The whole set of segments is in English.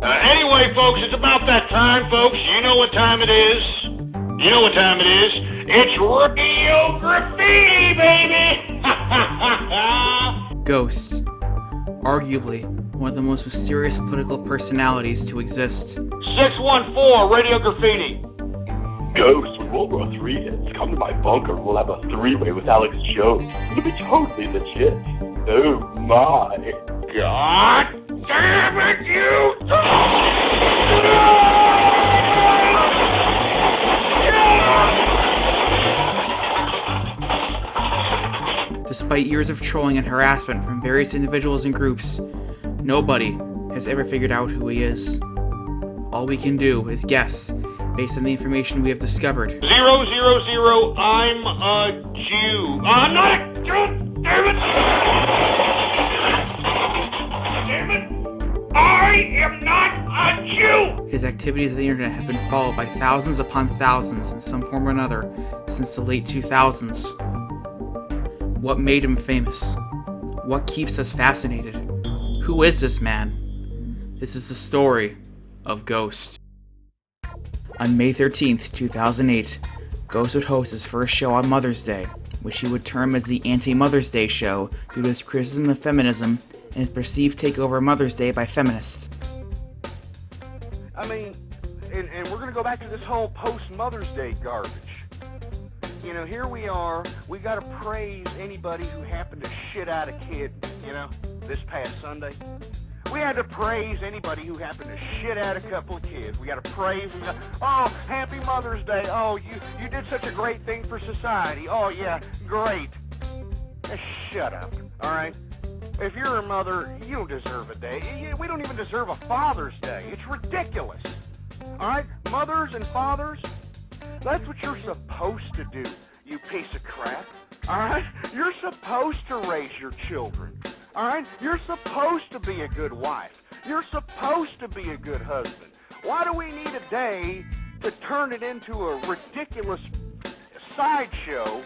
Anyway, folks, it's about that time, folks. You know what time it is. You know what time it is. It's Radio Graffiti, baby! Ghost. Arguably one of the most mysterious political personalities to exist. 614, Radio Graffiti. Ghost, when World War III hits, come to my bunker. We'll have a three-way with Alex Jones. It'll be totally legit. Oh my. God damn it, you! Despite years of trolling and harassment from various individuals and groups, nobody has ever figured out who he is. All we can do is guess, based on the information we have discovered. 000, I'm a Jew. I'm not a Jew! Damn it! Damn it! I am not a Jew! His activities on the internet have been followed by thousands upon thousands in some form or another since the late 2000s. What made him famous? What keeps us fascinated? Who is this man? This is the story of Ghost. On May 13th, 2008, Ghost would host his first show on Mother's Day, which he would term as the Anti-Mother's Day Show due to his criticism of feminism and his perceived takeover of Mother's Day by feminists. I mean, and we're going to go back to this whole post-Mother's Day garbage. You know, here we are, we got to praise anybody who happened to shit out a kid, you know, this past Sunday. We had to praise anybody who happened to shit out a couple of kids. We got to praise them. Oh, happy Mother's Day. Oh, you did such a great thing for society. Oh, yeah, great. Shut up, all right? If you're a mother, you don't deserve a day. We don't even deserve a Father's Day. It's ridiculous, all right? Mothers and fathers, that's what you're supposed to do, you piece of crap, all right? You're supposed to raise your children. All right? You're supposed to be a good wife. You're supposed to be a good husband. Why do we need a day to turn it into a ridiculous sideshow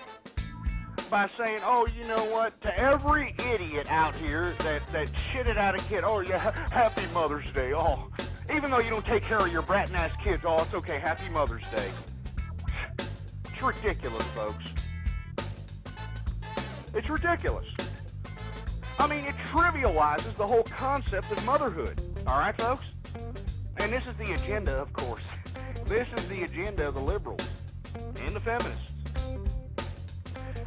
by saying, oh, you know what, to every idiot out here that shitted out a kid, oh, yeah, happy Mother's Day, oh, even though you don't take care of your brat-ass kids, oh, it's okay, happy Mother's Day. It's ridiculous, folks. It's ridiculous. I mean, it trivializes the whole concept of motherhood. All right, folks? And this is the agenda, of course. This is the agenda of the liberals and the feminists.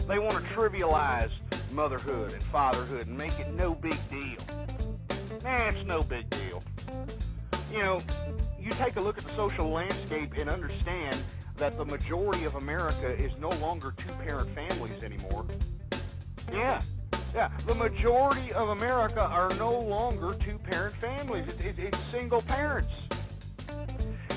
They want to trivialize motherhood and fatherhood and make it no big deal. Nah, it's no big deal. You know, you take a look at the social landscape and understand that the majority of America is no longer two-parent families anymore. Yeah, the majority of America are no longer two-parent families. It's single parents.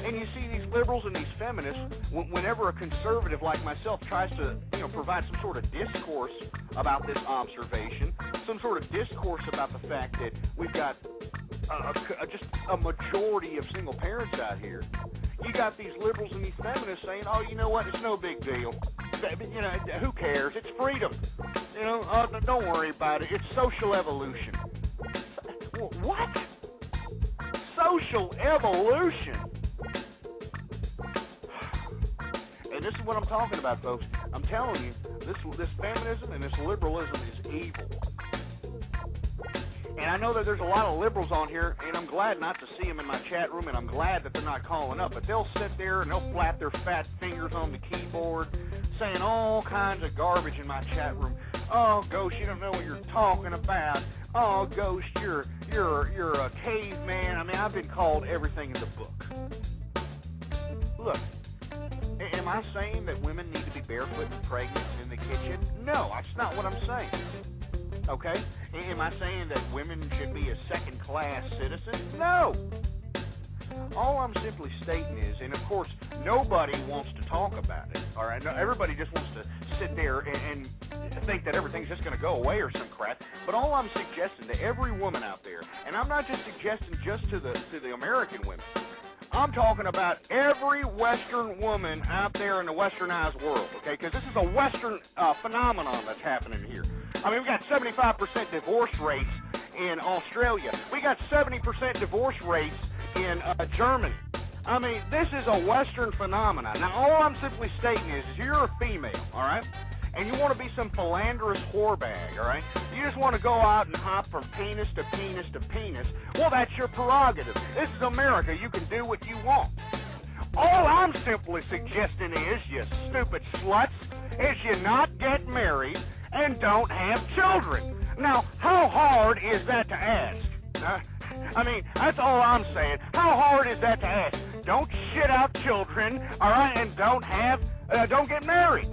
And you see these liberals and these feminists, whenever a conservative like myself tries to, provide some sort of discourse about this observation, some sort of discourse about the fact that we've got just a majority of single parents out here, you got these liberals and these feminists saying, oh, you know what, it's no big deal. Who cares? It's freedom. Don't worry about it. It's social evolution. What? Social evolution? And this is what I'm talking about, folks. I'm telling you, this feminism and this liberalism is evil. And I know that there's a lot of liberals on here, and I'm glad not to see them in my chat room, and I'm glad that they're not calling up. But they'll sit there and they'll flap their fat fingers on the keyboard, saying all kinds of garbage in my chat room. Oh, Ghost, you don't know what you're talking about. Oh, Ghost, you're a caveman. I mean, I've been called everything in the book. Look, am I saying that women need to be barefoot and pregnant in the kitchen? No, that's not what I'm saying. Okay? Am I saying that women should be a second-class citizen? No. All I'm simply stating is, and of course, nobody wants to talk about it, all right? No, everybody just wants to sit there and think that everything's just going to go away or some crap. But all I'm suggesting to every woman out there, and I'm not just suggesting just to the American women, I'm talking about every Western woman out there in the westernized world, okay? Because this is a Western phenomenon that's happening here. I mean, we got 75% divorce rates in Australia. We got 70% divorce rates in in Germany. I mean, this is a Western phenomenon. Now, all I'm simply stating is you're a female, all right? And you want to be some philanderous whore bag, all right? You just want to go out and hop from penis to penis to penis. Well, that's your prerogative. This is America. You can do what you want. All I'm simply suggesting is, you stupid sluts, is you not get married and don't have children. Now, how hard is that to ask? I mean, that's all I'm saying. How hard is that to ask? Don't shit out children, all right, and don't get married.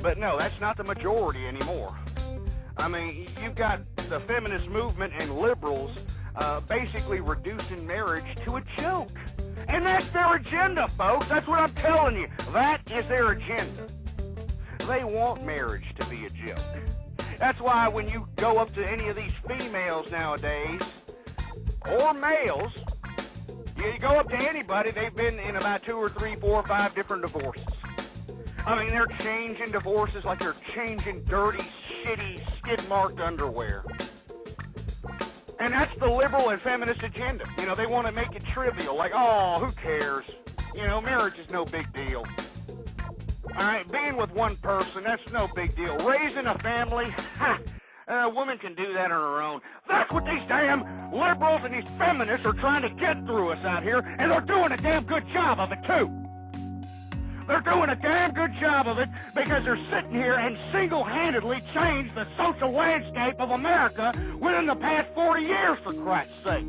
But no, that's not the majority anymore. I mean, you've got the feminist movement and liberals basically reducing marriage to a joke. And that's their agenda, folks. That's what I'm telling you. That is their agenda. They want marriage to be a joke. That's why when you go up to any of these females nowadays, or males, you go up to anybody, they've been in about 2 or 3, 4 or 5 different divorces. I mean, they're changing divorces like they're changing dirty, shitty, skid-marked underwear. And that's the liberal and feminist agenda. You know, they want to make it trivial, like, oh, who cares? You know, marriage is no big deal. All right, being with one person, that's no big deal. Raising a family, a woman can do that on her own. That's what these damn liberals and these feminists are trying to get through us out here, and they're doing a damn good job of it, too. They're doing a damn good job of it because they're sitting here and single-handedly changed the social landscape of America within the past 40 years, for Christ's sake.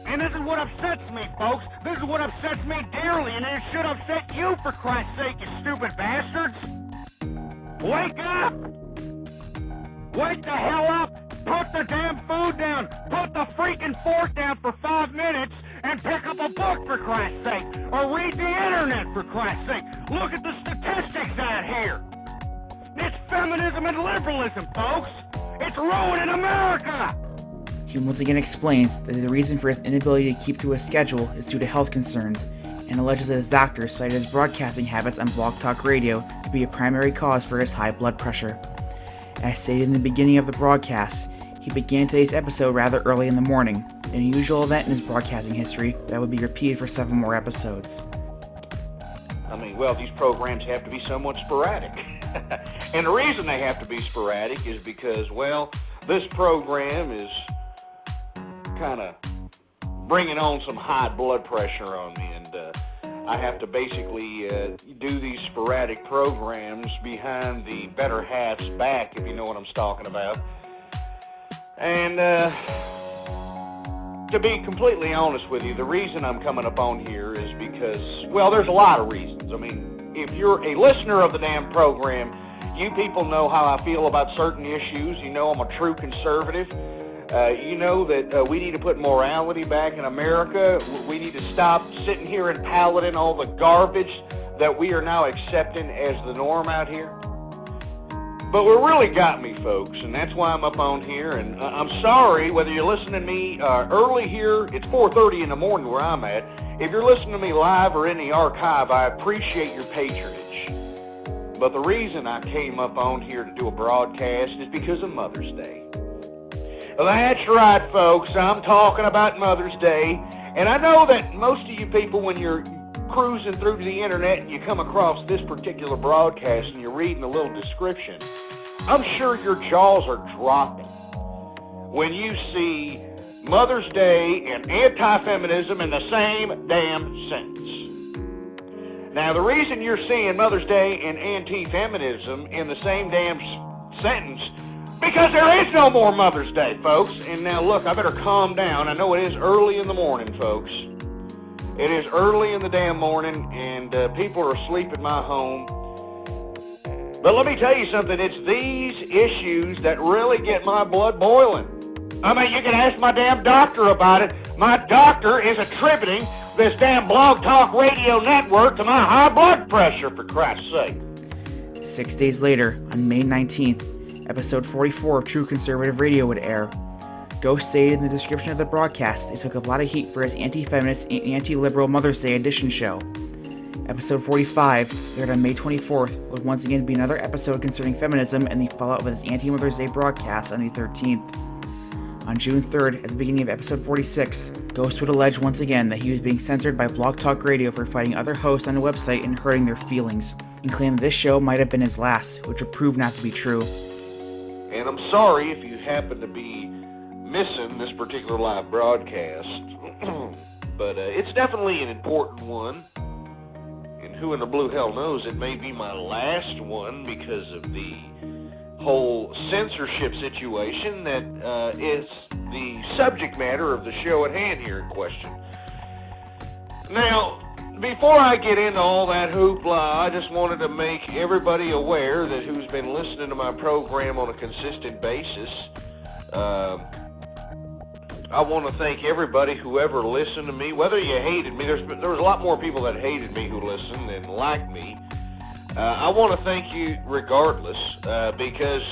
And this is what upsets me, folks. This is what upsets me dearly, and it should upset you, for Christ's sake, you stupid bastards. Wake up! Wake the hell up! Put the damn food down! Put the freaking fork down for 5 minutes and pick up a book, for Christ's sake! Or read the internet, for Christ's sake! Look at the statistics out here! It's feminism and liberalism, folks! It's ruining America! He once again explains that the reason for his inability to keep to a schedule is due to health concerns, and alleges that his doctor cited his broadcasting habits on Blog Talk Radio to be a primary cause for his high blood pressure. As stated in the beginning of the broadcast, he began today's episode rather early in the morning, an unusual event in his broadcasting history that would be repeated for 7 more episodes. I mean, well, these programs have to be somewhat sporadic. And the reason they have to be sporadic is because, well, this program is kind of bringing on some high blood pressure on me, and I have to basically do these sporadic programs behind the better half's back, if you know what I'm talking about. And to be completely honest with you, the reason I'm coming up on here is because, well, there's a lot of reasons. I mean, if you're a listener of the damn program, you people know how I feel about certain issues. You know I'm a true conservative. You know that we need to put morality back in America. We need to stop sitting here and palading all the garbage that we are now accepting as the norm out here. But what really got me, folks, and that's why I'm up on here, and I'm sorry whether you're listening to me early here, it's 4:30 in the morning where I'm at. If you're listening to me live or in the archive, I appreciate your patronage. But the reason I came up on here to do a broadcast is because of Mother's Day. That's right, folks. I'm talking about Mother's Day. And I know that most of you people, when you're cruising through the internet and you come across this particular broadcast and you're reading a little description, I'm sure your jaws are dropping when you see Mother's Day and anti-feminism in the same damn sentence. Now, the reason you're seeing Mother's Day and anti-feminism in the same damn sentence, because there is no more Mother's Day, folks. And now, look, I better calm down. I know it is early in the morning, folks. It is early in the damn morning, and people are asleep in my home. But let me tell you something. It's these issues that really get my blood boiling. I mean, you can ask my damn doctor about it. My doctor is attributing this damn Blog Talk Radio network to my high blood pressure, for Christ's sake. 6 days later, on May 19th, episode 44 of True Conservative Radio would air. Ghost stated in the description of the broadcast they took a lot of heat for his anti-feminist and anti-liberal Mother's Day edition show. Episode 45, aired on May 24th, would once again be another episode concerning feminism and the fallout of his anti-Mother's Day broadcast on the 13th. On June 3rd, at the beginning of episode 46, Ghost would allege once again that he was being censored by Blog Talk Radio for fighting other hosts on the website and hurting their feelings, and claimed this show might have been his last, which would prove not to be true. And I'm sorry if you happen to be missing this particular live broadcast, but it's definitely an important one. And who in the blue hell knows, it may be my last one because of the whole censorship situation that is the subject matter of the show at hand here in question. Now, before I get into all that hoopla, I just wanted to make everybody aware that who's been listening to my program on a consistent basis. I want to thank everybody who ever listened to me, whether you hated me. There was a lot more people that hated me who listened than liked me. I want to thank you regardless, because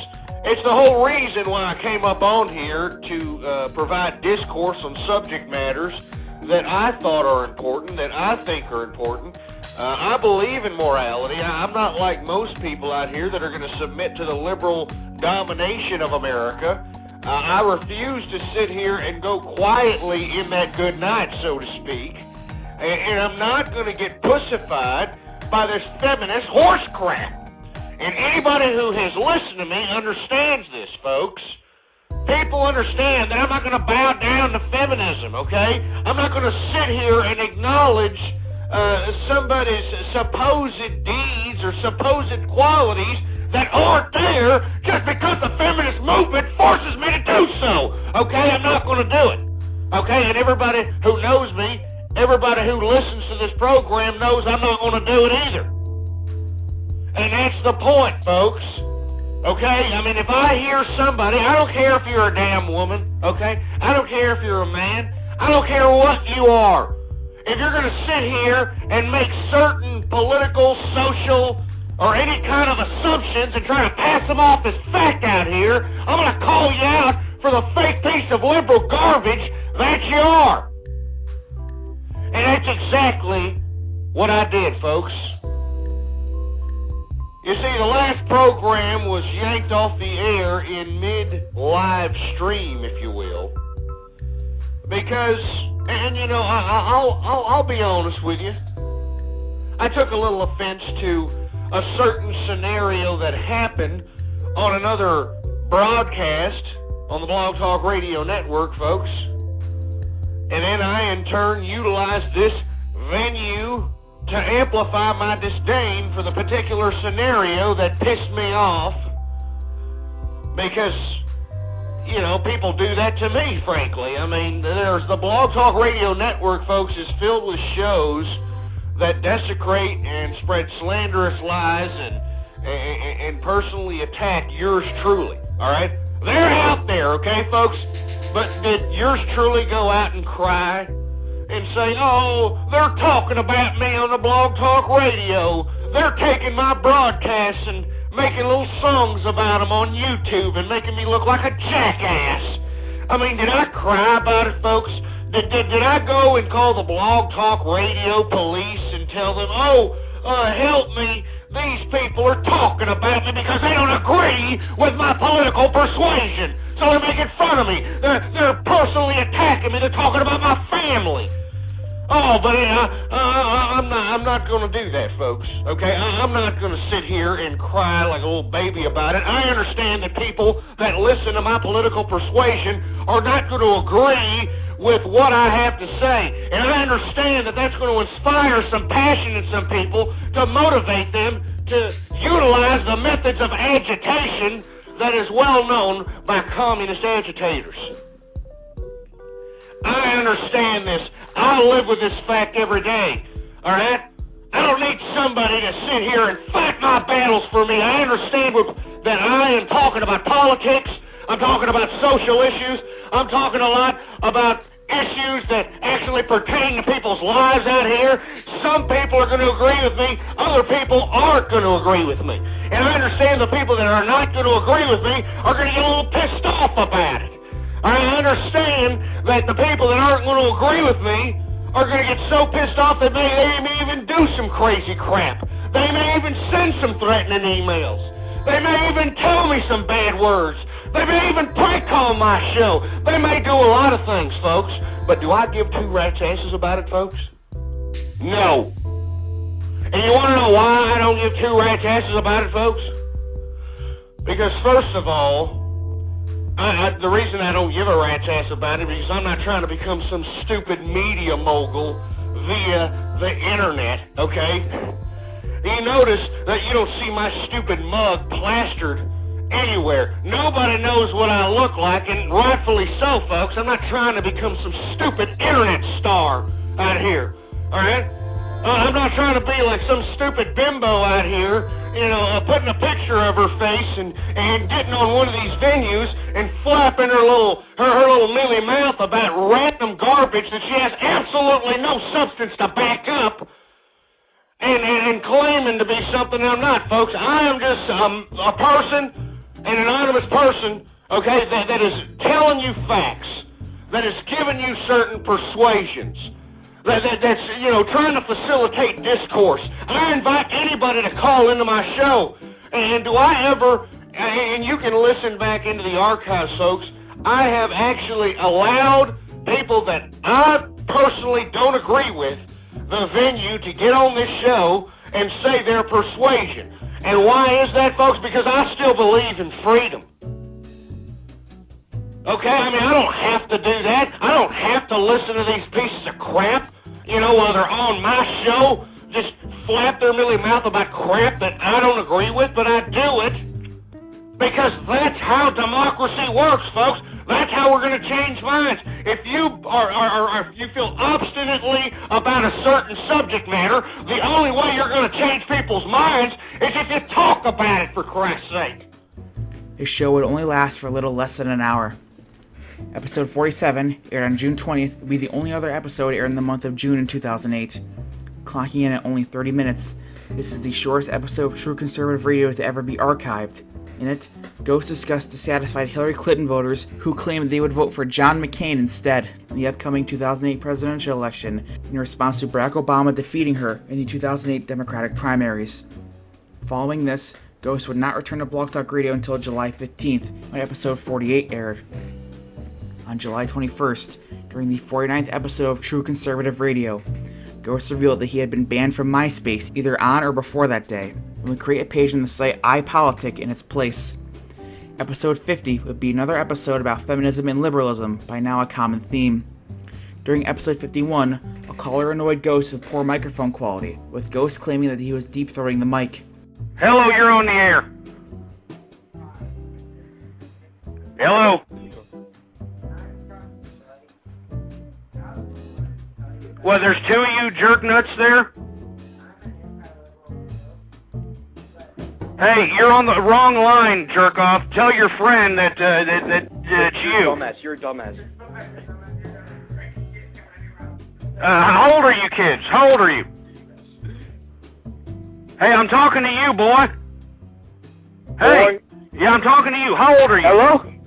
it's the whole reason why I came up on here to provide discourse on subject matters that I thought are important, that I think are important. I believe in morality. I'm not like most people out here that are going to submit to the liberal domination of America. I refuse to sit here and go quietly in that good night, so to speak. And I'm not going to get pussified by this feminist horse crap. And anybody who has listened to me understands this, folks. People understand that I'm not going to bow down to feminism, okay? I'm not going to sit here and acknowledge somebody's supposed deeds or supposed qualities that aren't there just because the feminist movement forces me to do so, okay? I'm not going to do it, okay? And everybody who knows me, everybody who listens to this program knows I'm not going to do it either. And that's the point, folks. Okay? I mean, if I hear somebody, I don't care if you're a damn woman, okay? I don't care if you're a man. I don't care what you are. If you're going to sit here and make certain political, social, or any kind of assumptions and try to pass them off as fact out here, I'm going to call you out for the fake piece of liberal garbage that you are. And that's exactly what I did, folks. You see, the last program was yanked off the air in mid-live stream, if you will. Because, and you know, I'll be honest with you. I took a little offense to a certain scenario that happened on another broadcast on the Blog Talk Radio Network, folks. And then I, in turn, utilized this venue to amplify my disdain for the particular scenario that pissed me off. Because, you know, people do that to me, frankly. I mean, there's the Blog Talk Radio Network, folks, is filled with shows that desecrate and spread slanderous lies and personally attack yours truly, all right? They're out there, okay, folks? But did yours truly go out and cry and say, oh, they're talking about me on the Blog Talk Radio. They're taking my broadcasts and making little songs about them on YouTube and making me look like a jackass. I mean, did I cry about it, folks? Did I go and call the Blog Talk Radio police and tell them, oh, help me, these people are talking about me because they don't agree with my political persuasion. So they're making fun of me. They're personally attacking me. They're talking about my family. Oh, but I'm not going to do that, folks. Okay, I'm not going to sit here and cry like a little baby about it. I understand that people that listen to my political persuasion are not going to agree with what I have to say. And I understand that that's going to inspire some passion in some people to motivate them to utilize the methods of agitation that is well known by communist agitators. I understand this. I live with this fact every day, all right? I don't need somebody to sit here and fight my battles for me. I understand that I am talking about politics. I'm talking about social issues. I'm talking a lot about issues that actually pertain to people's lives out here. Some people are going to agree with me. Other people aren't going to agree with me. And I understand the people that are not going to agree with me are going to get a little pissed off about it. I understand that the people that aren't going to agree with me are going to get so pissed off that they may even do some crazy crap. They may even send some threatening emails. They may even tell me some bad words They may even prank call my show. They may do a lot of things, folks. But do I give two rat's asses about it, folks? No. And you want to know why I don't give two rat's asses about it, folks? Because first of all, the reason I don't give a rat's ass about it is because I'm not trying to become some stupid media mogul via the internet, okay? You notice that you don't see my stupid mug plastered anywhere. Nobody knows what I look like, and rightfully so, folks. I'm not trying to become some stupid internet star out here, alright? I'm not trying to be like some stupid bimbo out here, putting a picture of her face and getting on one of these venues and flapping her little mealy mouth about random garbage that she has absolutely no substance to back up and claiming to be something I'm not, folks. I am just a person, an anonymous person, okay, that is telling you facts, that is giving you certain persuasions. That's trying to facilitate discourse. I invite anybody to call into my show. And do I ever, and you can listen back into the archives, folks, I have actually allowed people that I personally don't agree with the venue to get on this show and say their persuasion. And why is that, folks? Because I still believe in freedom. Okay, I don't have to do that. I don't have to listen to these pieces of crap, while they're on my show, just flap their mealy mouth about crap that I don't agree with, but I do it because that's how democracy works, folks. That's how we're going to change minds. If you if you feel obstinately about a certain subject matter, the only way you're going to change people's minds is if you talk about it, for Christ's sake. His show would only last for a little less than an hour. Episode 47, aired on June 20th, would be the only other episode aired in the month of June in 2008. Clocking in at only 30 minutes, this is the shortest episode of True Conservative Radio to ever be archived. In it, Ghost discussed dissatisfied Hillary Clinton voters who claimed they would vote for John McCain instead in the upcoming 2008 presidential election in response to Barack Obama defeating her in the 2008 Democratic primaries. Following this, Ghost would not return to Blog Talk Radio until July 15th, when episode 48 aired. On July 21st, during the 49th episode of True Conservative Radio, Ghost revealed that he had been banned from Myspace either on or before that day, and would create a page on the site iPolitic in its place. Episode 50 would be another episode about feminism and liberalism, by now a common theme. During episode 51, a caller annoyed Ghost with poor microphone quality, with Ghost claiming that he was deep-throating the mic. Hello, you're on the air. Hello? Well, there's two of you jerk nuts there? Hey, you're on the wrong line, jerk off. Tell your friend that it's you. You're a dumbass. How old are you kids? How old are you? Hey, I'm talking to you, boy. Hey. Yeah, I'm talking to you. How old are you?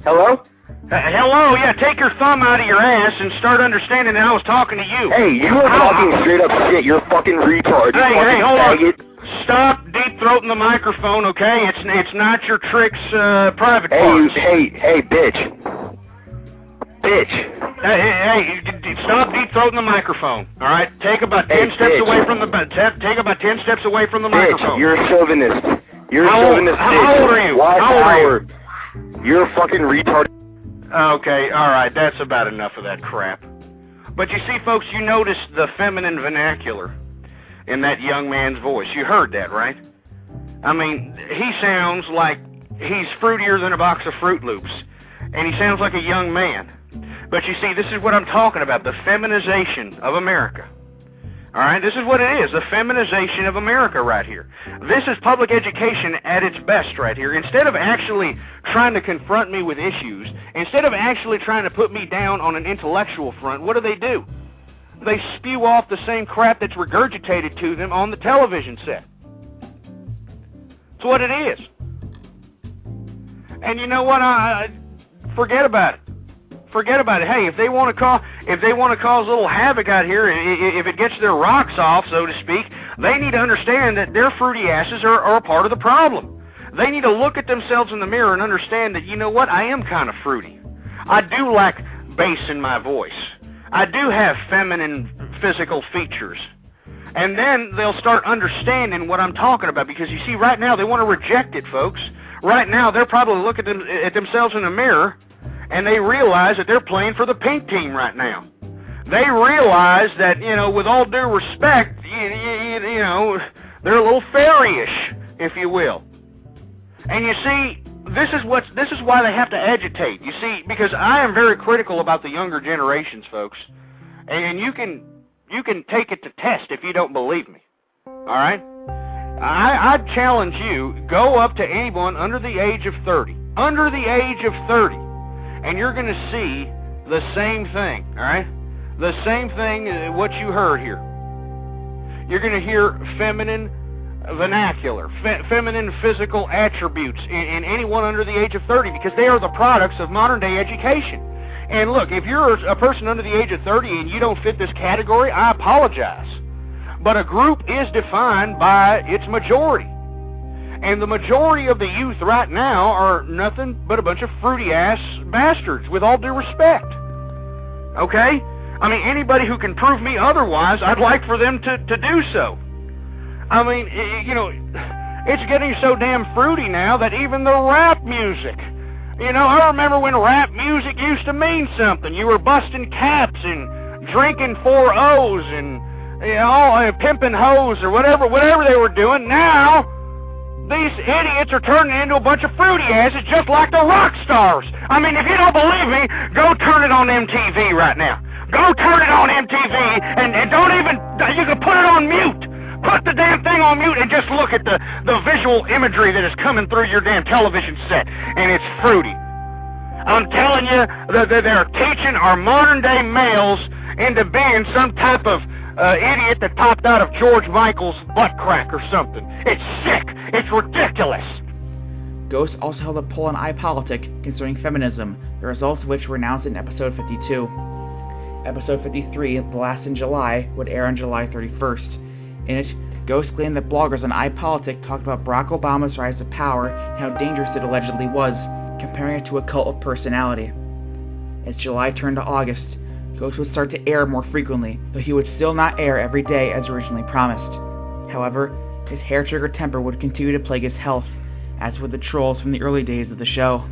Hello? Hello, yeah, take your thumb out of your ass and start understanding that I was talking to you. Hey, you are talking straight up shit. You're a fucking retard. Hey, hold faggot. on. Stop deep-throating the microphone, okay? It's not your tricks, private parts. Hey, bitch. Hey, stop deep-throating the microphone, all right? Take about 10 steps away from the microphone. You're a chauvinist. You're a chauvinist. How old are you? How old are you? You're a fucking retard. Okay, all right, that's about enough of that crap. But you see, folks, you noticed the feminine vernacular in that young man's voice. You heard that, right? I mean, he sounds like he's fruitier than a box of Fruit Loops, and he sounds like a young man. But you see, this is what I'm talking about, the feminization of America. All right, this is what it is, the feminization of America right here. This is public education at its best right here. Instead of actually trying to confront me with issues, instead of actually trying to put me down on an intellectual front, what do? They spew off the same crap that's regurgitated to them on the television set. That's what it is. And you know what? Forget about it. Forget about it. Hey, if they want to cause a little havoc out here, if it gets their rocks off, so to speak, they need to understand that their fruity asses are a part of the problem. They need to look at themselves in the mirror and understand that, you know what, I am kind of fruity. I do lack bass in my voice. I do have feminine physical features. And then they'll start understanding what I'm talking about, because you see, right now they want to reject it, folks. Right now they're probably looking at themselves in the mirror, and they realize that they're playing for the pink team right now. They realize that, you know, with all due respect, you know, they're a little fairyish, if you will. And you see, this is why they have to agitate. You see, because I am very critical about the younger generations, folks. And you can take it to test if you don't believe me. All right? I challenge you, go up to anyone under the age of 30. Under the age of 30. And you're going to see the same thing, all right? The same thing, what you heard here. You're going to hear feminine vernacular, feminine physical attributes in anyone under the age of 30, because they are the products of modern-day education. And look, if you're a person under the age of 30 and you don't fit this category, I apologize. But a group is defined by its majority. And the majority of the youth right now are nothing but a bunch of fruity-ass bastards, with all due respect. Okay? I mean, anybody who can prove me otherwise, I'd like for them to do so. I mean, you know, it's getting so damn fruity now that even the rap music, you know, I remember when rap music used to mean something. You were busting caps and drinking 4 O's and, you know, pimping hoes or whatever they were doing. Now, these idiots are turning into a bunch of fruity asses just like the rock stars. I mean, if you don't believe me, go turn it on MTV right now. Go turn it on MTV and don't even, you can put it on mute. Put the damn thing on mute and just look at the visual imagery that is coming through your damn television set, and it's fruity. I'm telling you, they're teaching our modern-day males into being some type of idiot that popped out of George Michael's butt crack or something. It's sick. It's ridiculous. Ghost also held a poll on iPolitic concerning feminism, the results of which were announced in episode 52. Episode 53, the last in July, would air on July 31st. In it, Ghost claimed that bloggers on iPolitic talked about Barack Obama's rise to power and how dangerous it allegedly was, comparing it to a cult of personality. As July turned to August, Ghost would start to air more frequently, though he would still not air every day as originally promised. However, his hair-trigger temper would continue to plague his health, as would the trolls from the early days of the show.